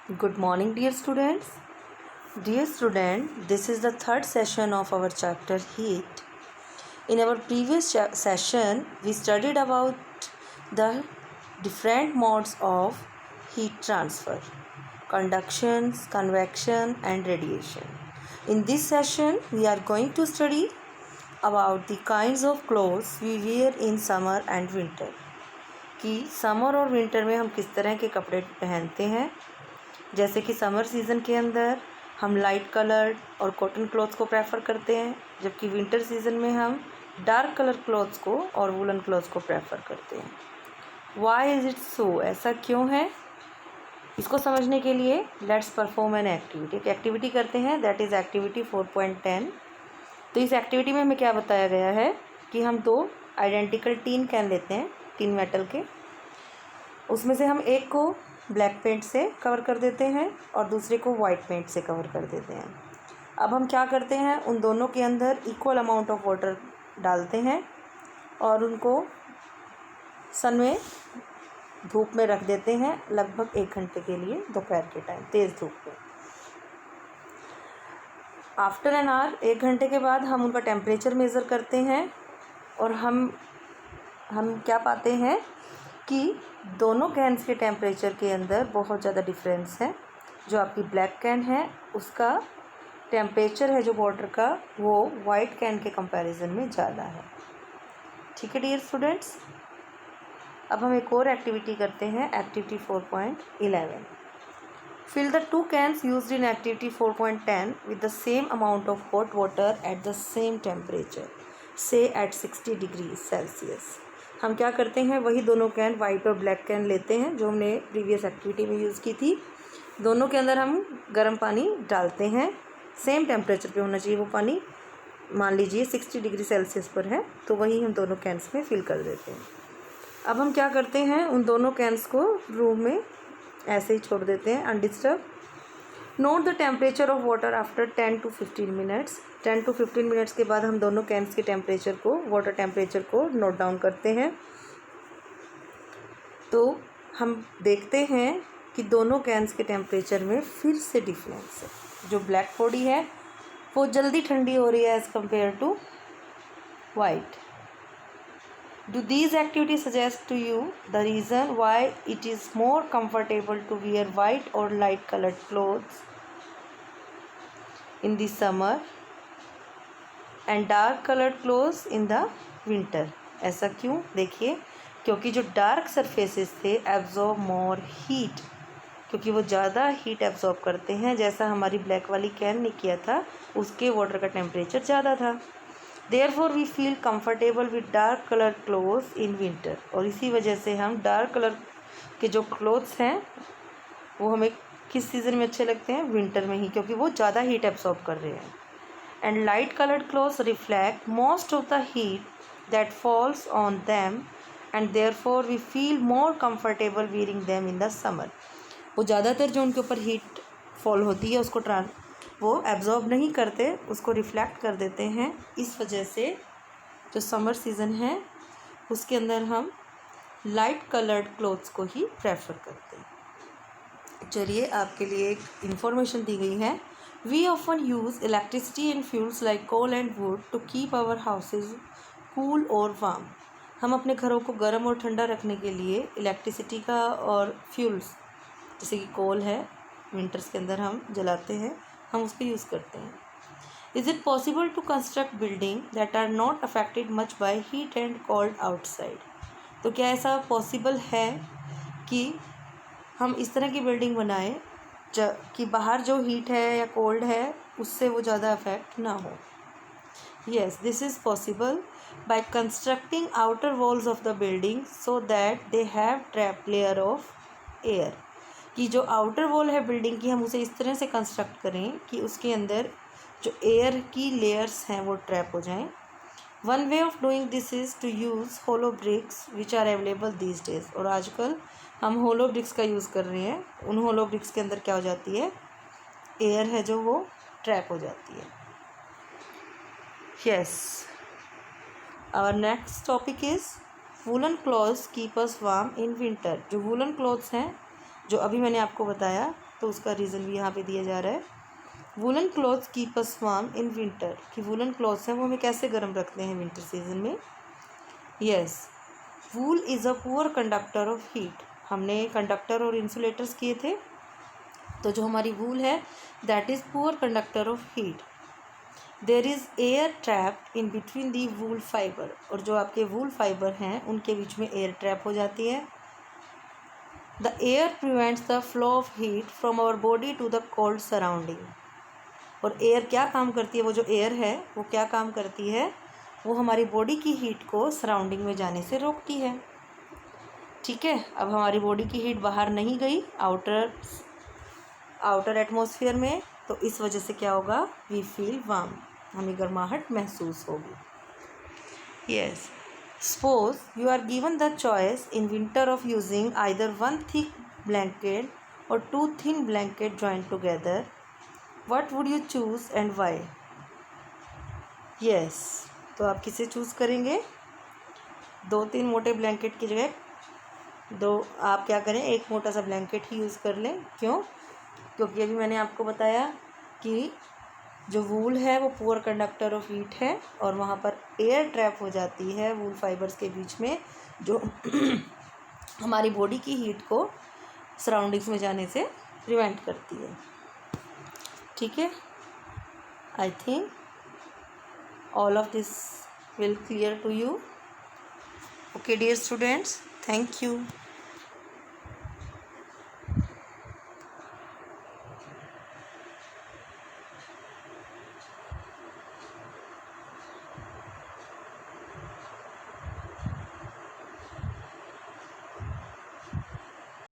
Good morning, dear students. Dear student, this is the third session of our chapter Heat. In our previous session, we studied about the different modes of heat transfer: conduction, convection, and radiation. In this session, we are going to study about the kinds of clothes we wear in summer and winter. कि summer और winter में हम किस तरह के कपड़े पहनते हैं। जैसे कि समर सीज़न के अंदर हम लाइट कलर्ड और कॉटन क्लॉथ्स को प्रेफर करते हैं, जबकि विंटर सीज़न में हम डार्क कलर क्लॉथ्स को और वूलन क्लॉथ्स को प्रेफर करते हैं। वाई इज़ इट सो, ऐसा क्यों है? इसको समझने के लिए लेट्स परफॉर्म एन एक्टिविटी। एक एक्टिविटी करते हैं, दैट इज़ एक्टिविटी 4.10। तो इस एक्टिविटी में हमें क्या बताया गया है कि हम दो आइडेंटिकल टीन कैन लेते हैं, टीन मेटल के। उसमें से हम एक को ब्लैक पेंट से कवर कर देते हैं और दूसरे को वाइट पेंट से कवर कर देते हैं। अब हम क्या करते हैं, उन दोनों के अंदर इक्वल अमाउंट ऑफ वाटर डालते हैं और उनको सन में धूप में रख देते हैं लगभग 1 घंटे के लिए, दोपहर के टाइम तेज़ धूप में। आफ्टर एन आवर, 1 घंटे के बाद हम उनका टेम्परेचर मेज़र करते हैं और हम क्या पाते हैं कि दोनों कैन्स के टेम्परेचर के अंदर बहुत ज़्यादा डिफरेंस है। जो आपकी ब्लैक कैन है उसका टेम्परेचर है जो वाटर का, वो वाइट कैन के कंपैरिजन में ज़्यादा है। ठीक है डियर स्टूडेंट्स, अब हम एक और एक्टिविटी करते हैं, activity 4.11। Fill the 2 cans used in activity 4.10 with the same amount of hot water at the same temperature, say at 60 degree Celsius. हम क्या करते हैं, वही दोनों कैन वाइट और ब्लैक कैन लेते हैं जो हमने प्रीवियस एक्टिविटी में यूज़ की थी। दोनों के अंदर हम गर्म पानी डालते हैं, सेम टेम्परेचर पे होना चाहिए वो पानी। मान लीजिए 60 डिग्री सेल्सियस पर है, तो वही हम दोनों कैन्स में फिल कर देते हैं। अब हम क्या करते हैं, उन दोनों कैन्स को रूम में ऐसे ही छोड़ देते हैं undisturb. Note the temperature of water after 10 to 15 minutes. 10 to 15 minutes के बाद हम दोनों कैन्स के टेम्परेचर को, वाटर टेम्परेचर को नोट डाउन करते हैं। तो हम देखते हैं कि दोनों कैन्स के टेम्परेचर में फिर से डिफरेंस है। जो ब्लैक बॉडी है वो जल्दी ठंडी हो रही है as compare to white. Do these activities suggest to you the reason why it is more comfortable to wear white or light colored clothes in the summer and dark colored clothes in the winter? ऐसा क्यों? देखिए, क्योंकि जो dark surfaces थे absorb more heat, क्योंकि वो ज़्यादा heat absorb करते हैं। जैसा हमारी ब्लैक वाली कैन ने किया था, उसके वाटर का टेम्परेचर ज़्यादा था। Therefore we feel comfortable with dark color clothes in winter। और इसी वजह से हम डार्क कलर के जो क्लोथ्स हैं वो हमें किस सीज़न में अच्छे लगते हैं, विंटर में ही, क्योंकि वो ज़्यादा हीट एब्सॉर्ब कर रहे हैं। And light coloured clothes reflect most of the heat that falls on them and therefore we feel more comfortable wearing them in the summer. वो ज़्यादातर जो उनके ऊपर हीट फॉल होती है उसको वो एब्जॉर्ब नहीं करते, उसको रिफ्लेक्ट कर देते हैं। इस वजह से जो समर सीज़न है उसके अंदर हम लाइट कलर्ड क्लोथ्स को ही प्रेफर करते हैं। चलिए, आपके लिए एक इन्फॉर्मेशन दी गई है। We often use electricity and fuels like coal and wood to keep our houses cool और वार्म। हम अपने घरों को गर्म और ठंडा रखने के लिए इलेक्ट्रिसिटी का और फ्यूल्स, जैसे कि कोल है, विंटर्स के अंदर हम जलाते हैं, हम उसको यूज़ करते हैं। Is it possible to construct building that are not affected much by heat and cold outside? तो क्या ऐसा पॉसिबल है कि हम इस तरह की बिल्डिंग बनाएं कि बाहर जो हीट है या कोल्ड है उससे वो ज़्यादा अफेक्ट ना हो? Yes, this is possible by constructing outer walls of the building so that they have trap layer of air. कि जो आउटर वॉल है बिल्डिंग की, हम उसे इस तरह से कंस्ट्रक्ट करें कि उसके अंदर जो एयर की लेयर्स हैं वो ट्रैप हो जाएं। One way of doing this is to use hollow bricks which are available these days. और आजकल हम होलो ब्रिक्स का यूज़ कर रहे हैं। उन होलो ब्रिक्स के अंदर क्या हो जाती है, एयर है जो वो ट्रैप हो जाती है। Yes, our next topic is woollen clothes keep us warm in winter. जो वूलन क्लॉथ्स हैं, जो अभी मैंने आपको बताया तो उसका रीज़न भी यहाँ पे दिया जा रहा है। Woollen clothes keep us warm in winter, कि वूलन क्लॉथ्स हैं वो हमें कैसे गर्म रखते हैं विंटर सीजन में। Yes, wool is a poor conductor of heat, हमने कंडक्टर और इंसुलेटर्स किए थे, तो जो हमारी वूल है that is poor conductor of heat. There is air trap in between the wool fibre, और जो आपके वूल फाइबर हैं उनके बीच में एयर ट्रैप हो जाती है। The air prevents the flow of heat from our body to the cold surrounding, और एयर क्या काम करती है, वो जो एयर है वो क्या काम करती है, वो हमारी बॉडी की हीट को सराउंडिंग में जाने से रोकती है। ठीक है, अब हमारी बॉडी की हीट बाहर नहीं गई आउटर एटमॉस्फेयर में, तो इस वजह से क्या होगा, वी फील वार्म, हमें गर्माहट महसूस होगी। Yes, suppose you are given the choice in winter of using either one thick blanket or two thin blanket joint together, what would you choose and why. Yes, तो आप किसे choose करेंगे, 2-3 मोटे blanket की जगह आप क्या करें, एक मोटा सा ब्लैंकेट ही यूज़ कर लें। क्यों, क्योंकि अभी मैंने आपको बताया कि जो वूल है वो पुअर कंडक्टर ऑफ हीट है, और वहाँ पर एयर ट्रैप हो जाती है वूल फाइबर्स के बीच में, जो हमारी बॉडी की हीट को सराउंडिंग्स में जाने से प्रिवेंट करती है। ठीक है, I think all of this will clear to you. Okay dear students, thank you.